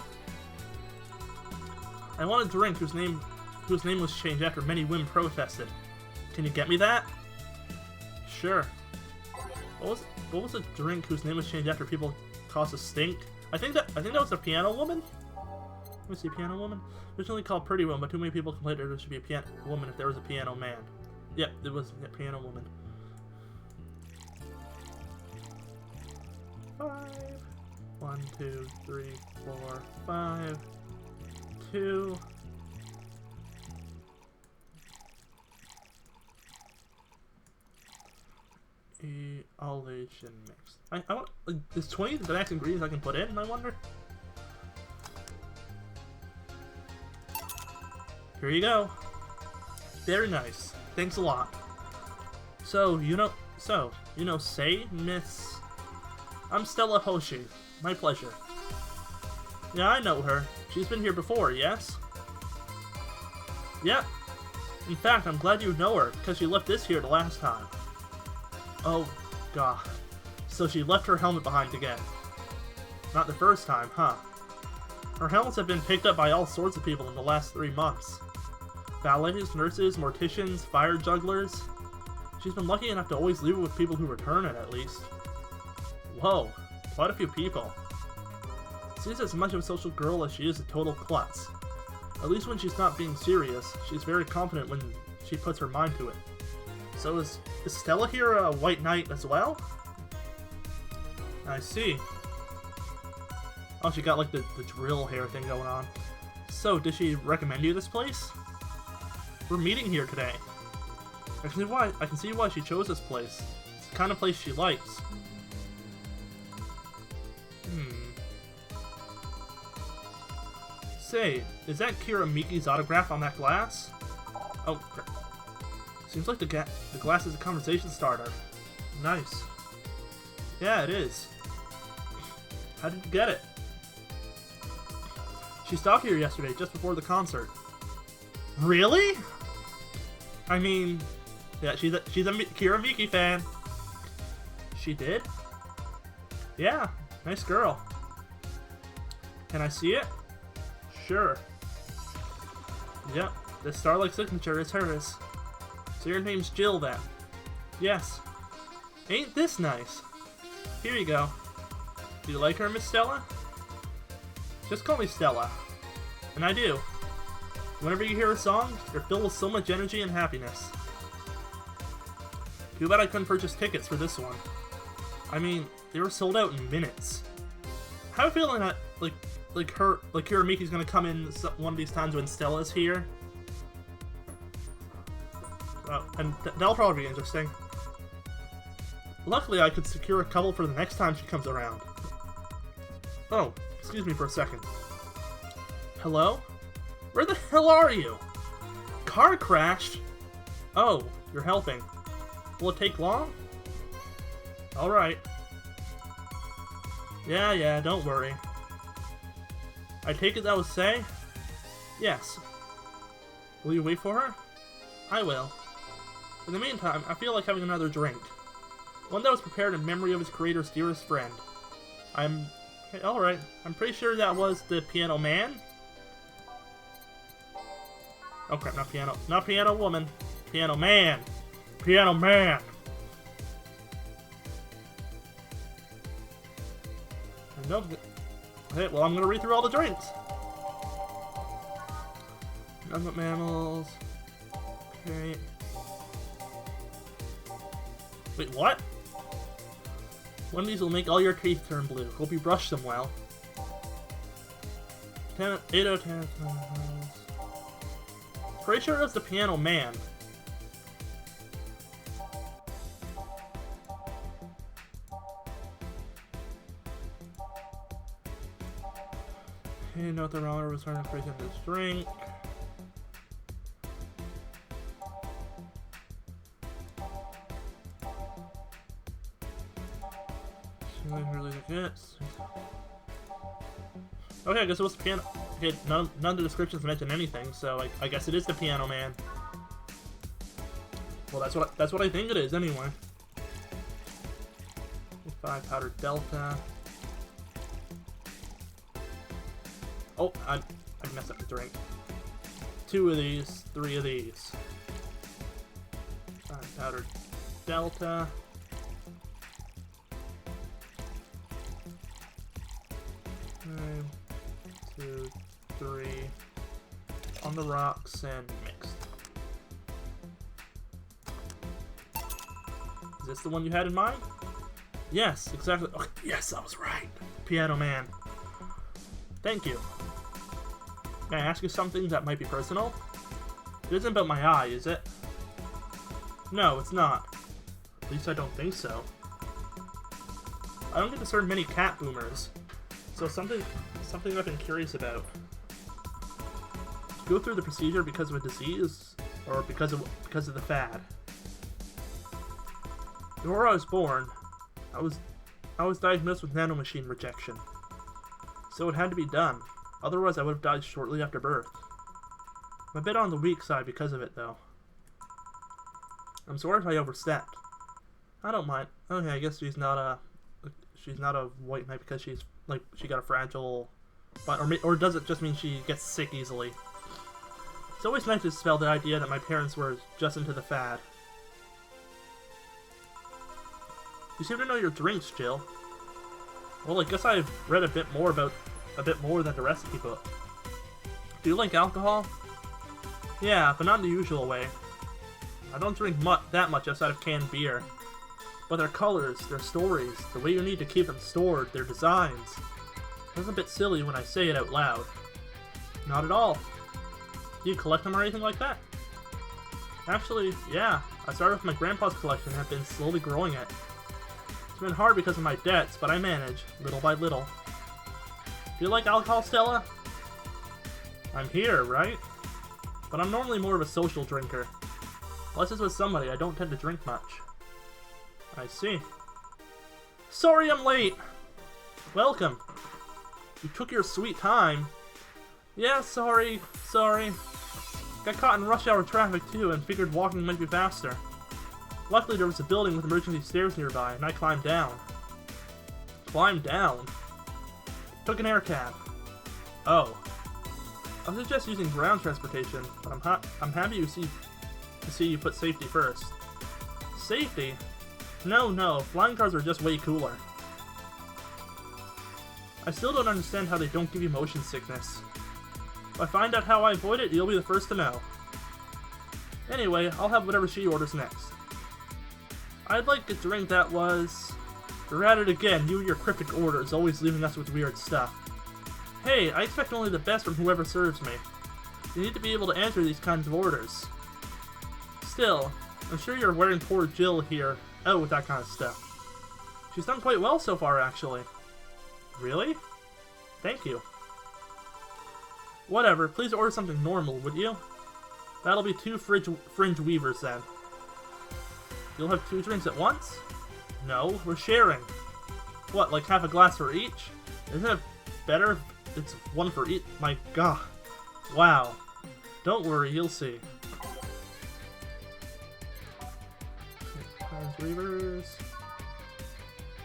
I want a drink whose name was changed after many women protested. Can you get me that? Sure. What was a drink whose name was changed after people caused a stink? I think that was a piano woman? Let me see, piano woman? Originally called Pretty Woman, but too many people complained there should be a piano woman if there was a piano man. Yep, it was a piano woman. 5. 1, 2, 3, 4, 5. 2. All Asian mix. I want, like, there's 20 the next ingredients I can put in, I wonder? Here you go. Very nice. Thanks a lot. So, you know, say, Miss... I'm Stella Hoshi. My pleasure. Yeah, I know her. She's been here before, yes? Yep. In fact, I'm glad you know her, because she left this here the last time. Oh, God. So she left her helmet behind again. Not the first time, huh? Her helmets have been picked up by all sorts of people in the last 3 months. Valets, nurses, morticians, fire jugglers. She's been lucky enough to always leave it with people who return it, at least. Whoa, quite a few people. She's as much of a social girl as she is a total klutz. At least when she's not being serious, she's very confident when she puts her mind to it. So is Stella here a white knight as well? I see. Oh, she got like the drill hair thing going on. So, did she recommend you this place? We're meeting here today. I can see why she chose this place. It's the kind of place she likes. Say, is that Kira Miki's autograph on that glass? Oh, crap. Seems like the glass is a conversation starter. Nice. Yeah, it is. How did you get it? She stopped here yesterday, just before the concert. Really? I mean, yeah, she's a Kira Miki fan. She did? Yeah, nice girl. Can I see it? Sure. Yep, the Starlight signature is hers. So your name's Jill then? Yes. Ain't this nice? Here you go. Do you like her, Miss Stella? Just call me Stella. And I do. Whenever you hear a song, you're filled with so much energy and happiness. Too bad I couldn't purchase tickets for this one. I mean, they were sold out in minutes. I have a feeling that, Kira Miki's gonna come in one of these times when Stella's here. And that'll probably be interesting. Luckily, I could secure a couple for the next time she comes around. Oh, excuse me for a second. Hello? Where the hell are you? Car crashed? Oh, you're helping. Will it take long? Alright. Yeah, don't worry. I take it that was Say? Yes. Will you wait for her? I will. In the meantime, I feel like having another drink. One that was prepared in memory of his creator's dearest friend. Okay, alright. I'm pretty sure that was the Piano Man. Oh crap, not piano. Not Piano Woman. Piano Man. Piano Man! Nope. Okay, well, I'm gonna read through all the drinks. Nothing but mammals. Okay. Wait, what? One of these will make all your teeth turn blue. Hope you brush them well. 8 out of 10. Pretty sure it was the Piano Man. Okay, note the roller was trying to freeze into this drink. Okay, I guess it was the piano. Okay, none of the descriptions mention anything, so I guess it is the Piano Man. Well, that's what I think it is anyway. 5 powder Delta. Oh, I messed up the drink. 2 of these, 3 of these. 5 powder Delta. One, 2, 3. On the rocks and mixed. Is this the one you had in mind? Yes, exactly. Oh, yes, I was right. Piano Man. Thank you. May I ask you something that might be personal? It isn't about my eye, is it? No, it's not. At least I don't think so. I don't get to serve many cat boomers. So something I've been curious about. Go through the procedure because of a disease, or because of the fad. Before I was born, I was diagnosed with nanomachine rejection. So it had to be done. Otherwise, I would have died shortly after birth. I'm a bit on the weak side because of it, though. I'm sorry if I overstepped. I don't mind. Okay, I guess she's not a white knight because she's like she got a fragile, or does it just mean she gets sick easily? It's always nice to spell the idea that my parents were just into the fad. You seem to know your drinks, Jill. Well, I guess I've read a bit more than the recipe book. Do you like alcohol? Yeah, but not in the usual way. I don't drink that much outside of canned beer. But their colors, their stories, the way you need to keep them stored, their designs. It's a bit silly when I say it out loud. Not at all. Do you collect them or anything like that? Actually, yeah. I started with my grandpa's collection and have been slowly growing it. It's been hard because of my debts, but I manage, little by little. Do you like alcohol, Stella? I'm here, right? But I'm normally more of a social drinker. Unless it's with somebody, I don't tend to drink much. I see. Sorry I'm late! Welcome. You took your sweet time. Yeah, sorry. Got caught in rush hour traffic too and figured walking might be faster. Luckily there was a building with emergency stairs nearby and I climbed down. Climbed down? Took an air cab. Oh. I was just using ground transportation, but I'm happy to see you put safety first. Safety? No, flying cars are just way cooler. I still don't understand how they don't give you motion sickness. If I find out how I avoid it, you'll be the first to know. Anyway, I'll have whatever she orders next. I'd like a drink that was... You're at it again, you and your cryptic orders, always leaving us with weird stuff. Hey, I expect only the best from whoever serves me. You need to be able to answer these kinds of orders. Still, I'm sure you're wearing poor Jill here out with that kind of stuff. She's done quite well so far, actually. Really? Thank you. Whatever, please order something normal, would you? That'll be 2 fringe weavers then. You'll have 2 drinks at once? No, we're sharing. What, like half a glass for each? Isn't it better if it's 1 for each? My god. Wow. Don't worry, you'll see. Fringe weavers.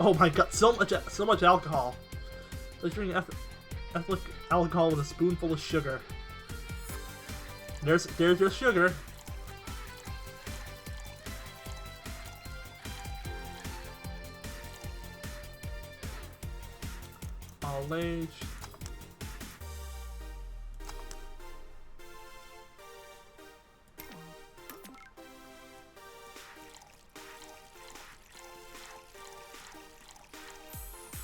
Oh my god, so much alcohol. It's like drinking ethylene alcohol with a spoonful of sugar. There's your sugar. All age.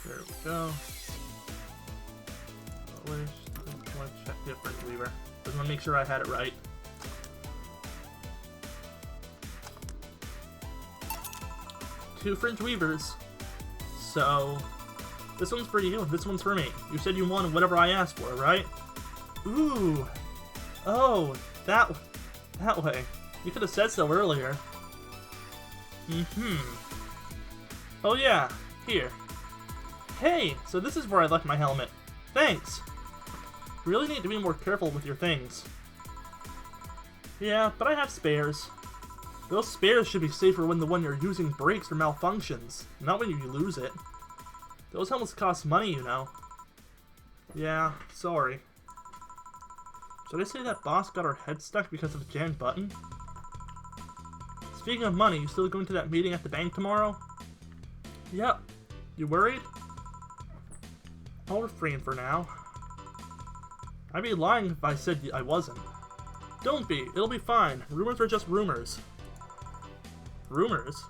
There we go. Let's check different weaver. Just want to make sure I had it right. Two fringe weavers. So, this one's for you, and this one's for me. You said you wanted whatever I asked for, right? Ooh. Oh, that way. You could have said so earlier. Oh yeah, here. Hey, so this is where I left my helmet. Thanks. You really need to be more careful with your things. Yeah, but I have spares. Those spares should be safer when the one you're using breaks or malfunctions, not when you lose it. Those helmets cost money, you know. Yeah, sorry. Should I say that boss got her head stuck because of a jammed button? Speaking of money, you still going to that meeting at the bank tomorrow? Yep. You worried? I'll refrain for now. I'd be lying if I said I wasn't. Don't be. It'll be fine. Rumors are just rumors. Rumors?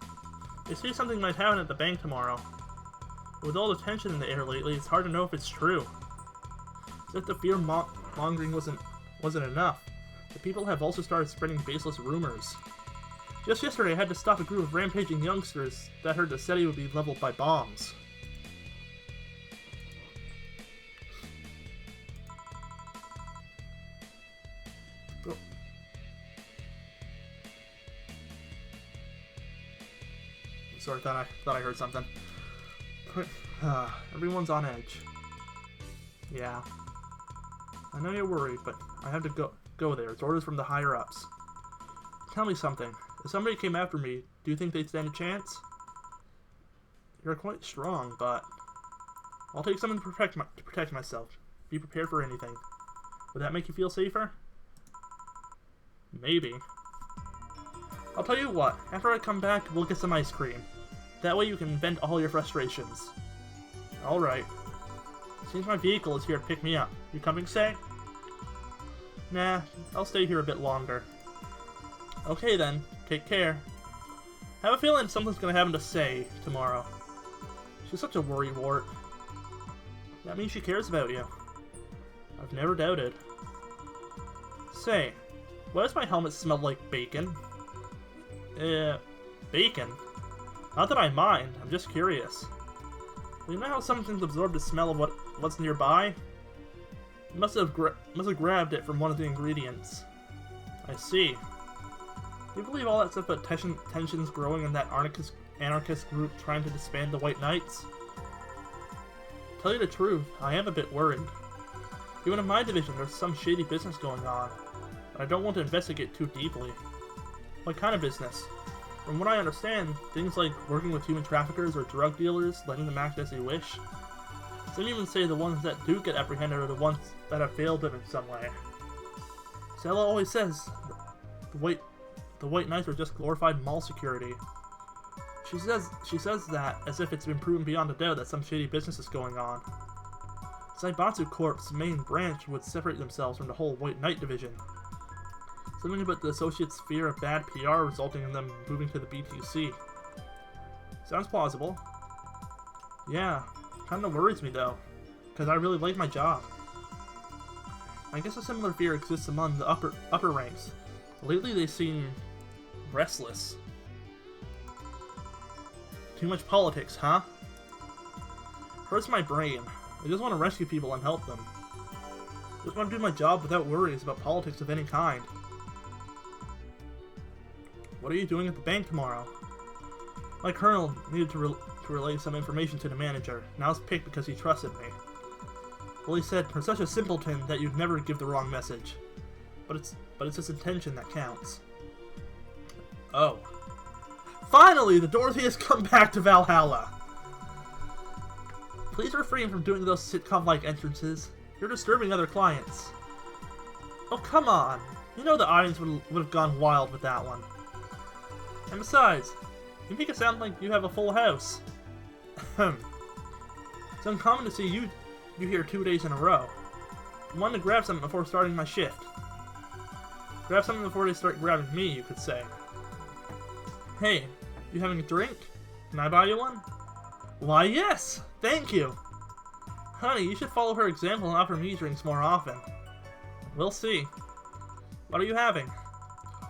They say something might happen at the bank tomorrow. With all the tension in the air lately, it's hard to know if it's true. As if the fear-mongering wasn't enough, the people have also started spreading baseless rumors. Just yesterday, I had to stop a group of rampaging youngsters that heard the city would be leveled by bombs. Oh. Sorry, thought I heard something. Everyone's on edge. Yeah. I know you're worried, but I have to go there. It's orders from the higher-ups. Tell me something. If somebody came after me, do you think they'd stand a chance? You're quite strong, but I'll take something to protect myself. Be prepared for anything. Would that make you feel safer? Maybe. I'll tell you what. After I come back, we'll get some ice cream. That way you can vent all your frustrations. Alright. Seems my vehicle is here to pick me up. You coming, Say? Nah, I'll stay here a bit longer. Okay then, take care. I have a feeling something's gonna happen to Say tomorrow. She's such a worrywart. That means she cares about you. I've never doubted. Say, why does my helmet smell like bacon? Bacon? Not that I mind, I'm just curious. You know how some things absorb the smell of what's nearby? You must have grabbed it from one of the ingredients. I see. Do you believe all that stuff about tensions growing in that anarchist group trying to disband the White Knights? Tell you the truth, I am a bit worried. Even in my division, there's some shady business going on, but I don't want to investigate too deeply. What kind of business? From what I understand, things like working with human traffickers or drug dealers, letting them act as they wish. Some even say the ones that do get apprehended are the ones that have failed them in some way. Stella always says the White Knights are just glorified mall security. She says that as if it's been proven beyond a doubt that some shady business is going on. Zaibatsu Corp's main branch would separate themselves from the whole White Knight division. Something about the Associates' fear of bad PR resulting in them moving to the BTC. Sounds plausible. Yeah, kinda worries me though, because I really like my job. I guess a similar fear exists among the upper ranks. Lately they seem restless. Too much politics, huh? Hurts my brain. I just want to rescue people and help them. Just want to do my job without worries about politics of any kind. What are you doing at the bank tomorrow? My colonel needed to relay some information to the manager, and I was picked because he trusted me. Well, he said, "You're such a simpleton that you'd never give the wrong message. But it's his intention that counts." Oh. Finally, the Dorothy has come back to Valhalla! Please refrain from doing those sitcom-like entrances. You're disturbing other clients. Oh, come on. You know the audience would have gone wild with that one. And besides, you make it sound like you have a full house. It's uncommon to see you here 2 days in a row. I wanted to grab something before starting my shift. Grab something before they start grabbing me, you could say. Hey, you having a drink? Can I buy you one? Why, yes! Thank you! Honey, you should follow her example and offer me drinks more often. We'll see. What are you having?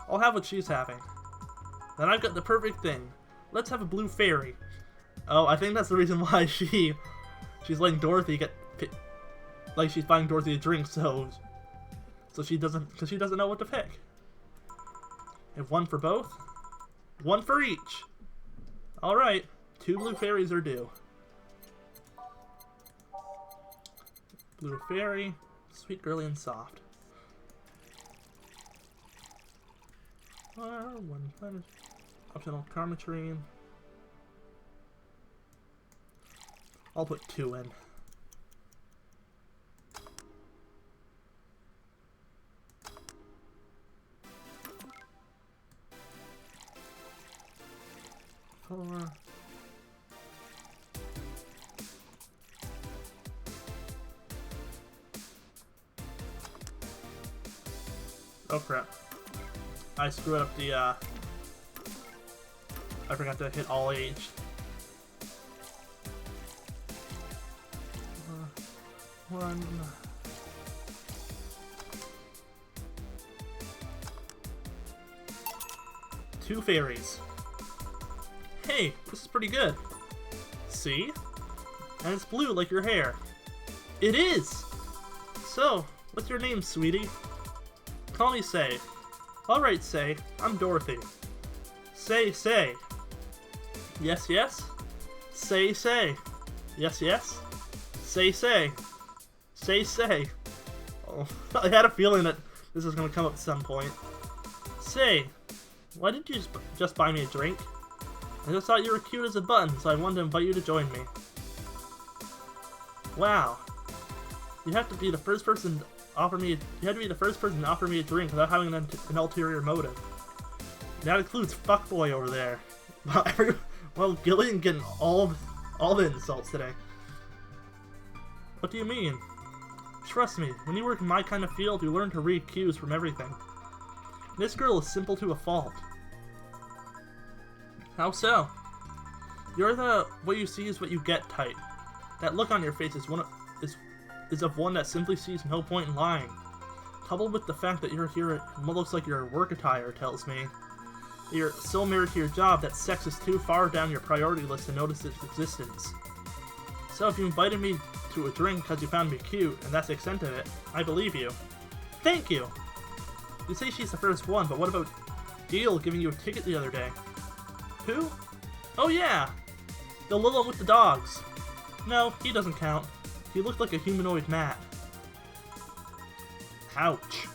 I'll have what she's having. Then I've got the perfect thing. Let's have a blue fairy. Oh, I think that's the reason why she's letting Dorothy get... Like, she's buying Dorothy a drink, so she doesn't... Because she doesn't know what to pick. Have one for both? One for each! Alright, 2 blue fairies are due. Blue fairy, sweet, girly, and soft. One planet, optional Karmatrine. I'll put 2 in. Four. Oh crap. I screwed up the, I forgot to hit all age. One. Two fairies. Hey, this is pretty good. See? And it's blue like your hair. It is! So, what's your name, sweetie? Call me Say. Alright, Say. I'm Dorothy. Say, Say. Yes, yes? Say, Say. Yes, yes? Say, Say. Say, Say. I had a feeling that this was going to come up at some point. Say, why didn't you just buy me a drink? I just thought you were cute as a button, so I wanted to invite you to join me. Wow. You have to be the first person to offer me a drink without having an ulterior motive. That includes fuckboy over there. Well, Gillian getting all the insults today. What do you mean? Trust me, when you work in my kind of field, you learn to read cues from everything. This girl is simple to a fault. How so? You're the what you see is what you get type. That look on your face is of one that simply sees no point in lying. Coupled with the fact that you're here in what looks like your work attire tells me you're so married to your job that sex is too far down your priority list to notice its existence. So if you invited me to a drink because you found me cute, and that's the extent of it, I believe you. Thank you! You say she's the first one, but what about Deal giving you a ticket the other day? Who? Oh yeah! The little one with the dogs. No, he doesn't count. He looked like a humanoid mat. Ouch.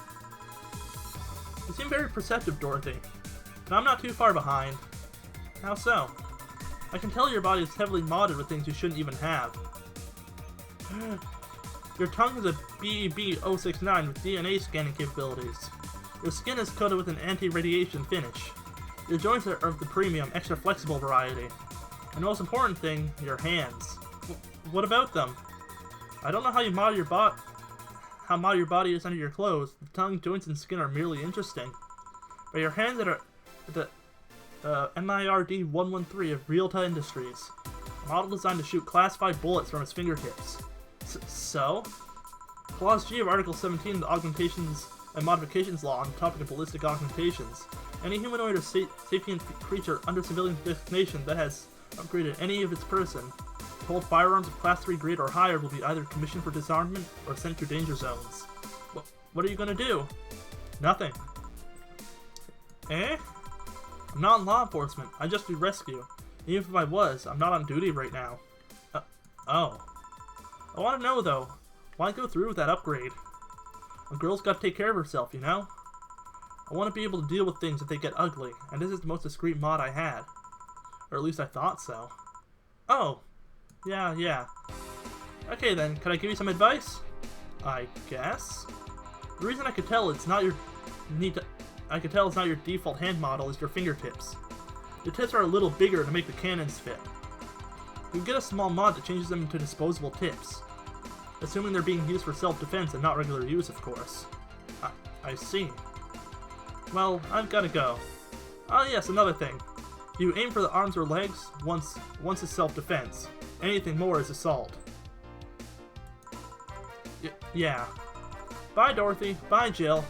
You seem very perceptive, Dorothy. But I'm not too far behind. How so? I can tell your body is heavily modded with things you shouldn't even have. Your tongue is a VA-11 with DNA scanning capabilities. Your skin is coated with an anti-radiation finish. Your joints are of the premium, extra flexible variety. And the most important thing, your hands. What about them? I don't know how you model your body is under your clothes. The tongue, joints, and skin are merely interesting. But your hands that are the MIRD 113 of Realta Industries, a model designed to shoot classified bullets from its fingertips. So? Clause G of Article 17 of the Augmentations and Modifications Law on the topic of ballistic augmentations. Any humanoid or sapient creature under civilian designation that has upgraded any of its person to hold firearms of Class 3 grade or higher will be either commissioned for disarmament or sent to danger zones. What are you gonna do? Nothing. Eh? I'm not in law enforcement. I just do rescue. Even if I was, I'm not on duty right now. Oh. I want to know, though, why go through with that upgrade? A girl's got to take care of herself, you know? I want to be able to deal with things if they get ugly, and this is the most discreet mod I had. Or at least I thought so. Oh. Yeah. Okay then, can I give you some advice? I guess? The reason I could tell it's not your default hand model is your fingertips. Your tips are a little bigger to make the cannons fit. You can get a small mod that changes them into disposable tips. Assuming they're being used for self-defense and not regular use, of course. I see. Well, I've gotta go. Oh yes, another thing. You aim for the arms or legs, once is self-defense. Anything more is assault. Yeah. Bye, Dorothy. Bye, Jill.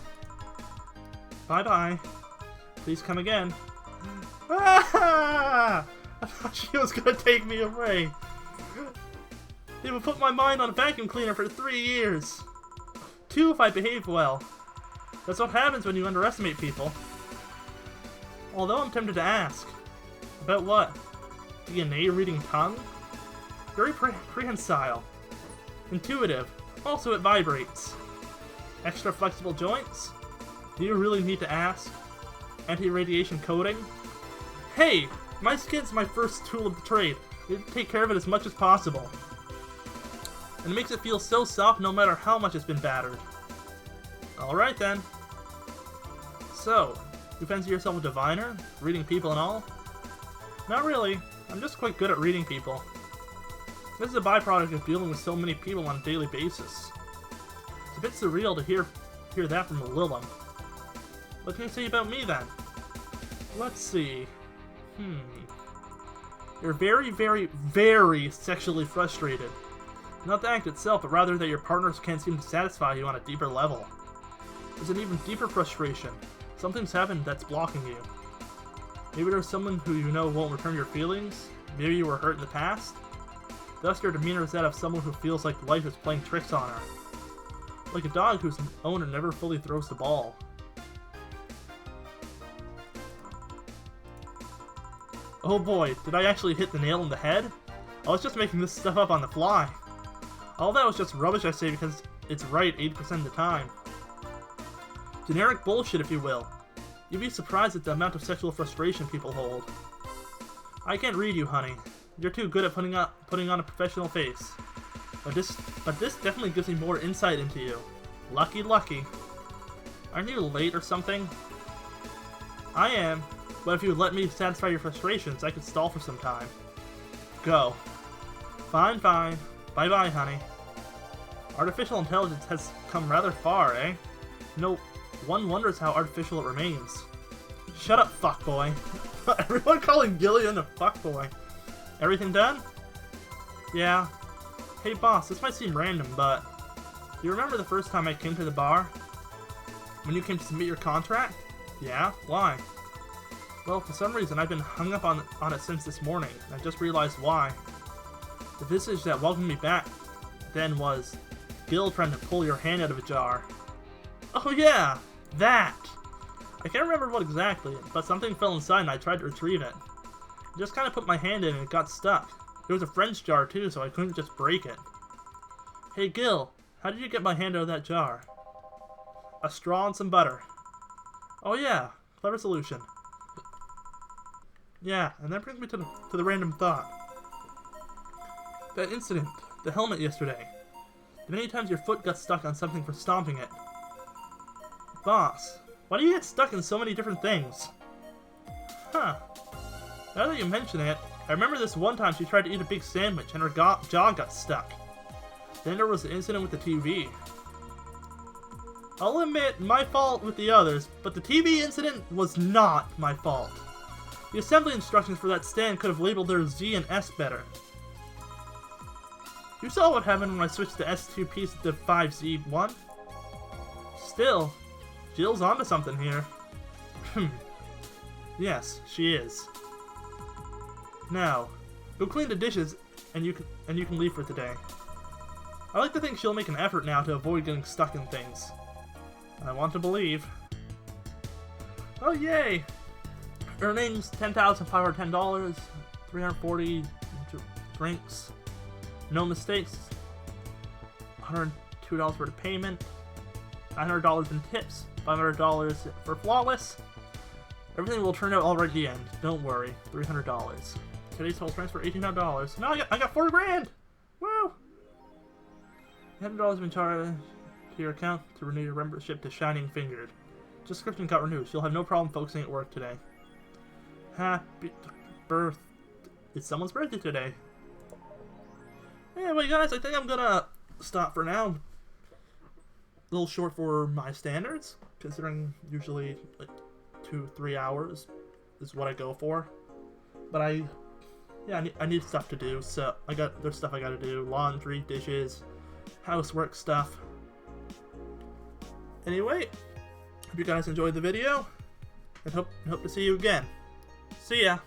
Bye-bye. Please come again. Ah! I thought she was gonna take me away. They would put my mind on a vacuum cleaner for 3 years. 2 if I behave well. That's what happens when you underestimate people. Although I'm tempted to ask. About what? DNA reading tongue? Very prehensile. Intuitive. Also it vibrates. Extra flexible joints? Do you really need to ask? Anti-radiation coating? Hey! My skin's my first tool of the trade. You have to take care of it as much as possible. And it makes it feel so soft no matter how much it's been battered. Alright then. So, you fancy yourself a diviner? Reading people and all? Not really. I'm just quite good at reading people. This is a byproduct of dealing with so many people on a daily basis. It's a bit surreal to hear that from a Lilum. What can you say about me then? Let's see. You're very, very, very sexually frustrated. Not the act itself, but rather that your partners can't seem to satisfy you on a deeper level. There's an even deeper frustration. Something's happened that's blocking you. Maybe there's someone who you know won't return your feelings. Maybe you were hurt in the past. Thus your demeanor is that of someone who feels like life is playing tricks on her. Like a dog whose owner never fully throws the ball. Oh boy, did I actually hit the nail on the head? I was just making this stuff up on the fly. All that was just rubbish I say because it's right 80% of the time. Generic bullshit, if you will. You'd be surprised at the amount of sexual frustration people hold. I can't read you, honey. You're too good at putting on a professional face. But this definitely gives me more insight into you. Lucky, lucky. Aren't you late or something? I am, but if you would let me satisfy your frustrations, I could stall for some time. Go. Fine, fine. Bye-bye, honey. Artificial intelligence has come rather far, eh? No, one wonders how artificial it remains. Shut up, fuckboy. Everyone calling Gillian a fuckboy. Everything done? Yeah. Hey boss, this might seem random, but you remember the first time I came to the bar? When you came to submit your contract? Yeah? Why? Well, for some reason I've been hung up on it since this morning. I just realized why. The visage that welcomed me back then was Gil trying to pull your hand out of a jar. Oh yeah! That! I can't remember what exactly, but something fell inside and I tried to retrieve it. I just kind of put my hand in and it got stuck. It was a French jar too, so I couldn't just break it. Hey Gil, how did you get my hand out of that jar? A straw and some butter. Oh yeah, clever solution. Yeah, and that brings me to the random thought. That incident, the helmet yesterday. The many times your foot got stuck on something for stomping it. Boss, why do you get stuck in so many different things? Huh. Now that you mention it, I remember this one time she tried to eat a big sandwich and her jaw got stuck. Then there was the incident with the TV. I'll admit, my fault with the others, but the TV incident was not my fault. The assembly instructions for that stand could have labeled their Z and S better. You saw what happened when I switched the S2 piece to 5Z1? Still, Jill's onto something here. Yes, she is. Now, go clean the dishes, and you can leave for today. I like to think she'll make an effort now to avoid getting stuck in things. I want to believe. Oh yay! Earnings $10,510, 340 drinks, no mistakes, $102 worth of payment, $900 in tips, $500 for flawless. Everything will turn out alright at the end. Don't worry. $300. Today's total transfer $1,800. No, I got $4 grand. Woo! $100 has been charged to your account to renew your membership to Shining Fingered. Subscription got renewed, so you'll have no problem focusing at work today. Happy birth. It's someone's birthday today. Anyway, guys, I think I'm gonna stop for now. A little short for my standards, considering usually like 2-3 hours is what I go for. But I need stuff to do, so there's stuff I gotta do. Laundry, dishes, housework stuff. Anyway, hope you guys enjoyed the video, and hope to see you again. See ya!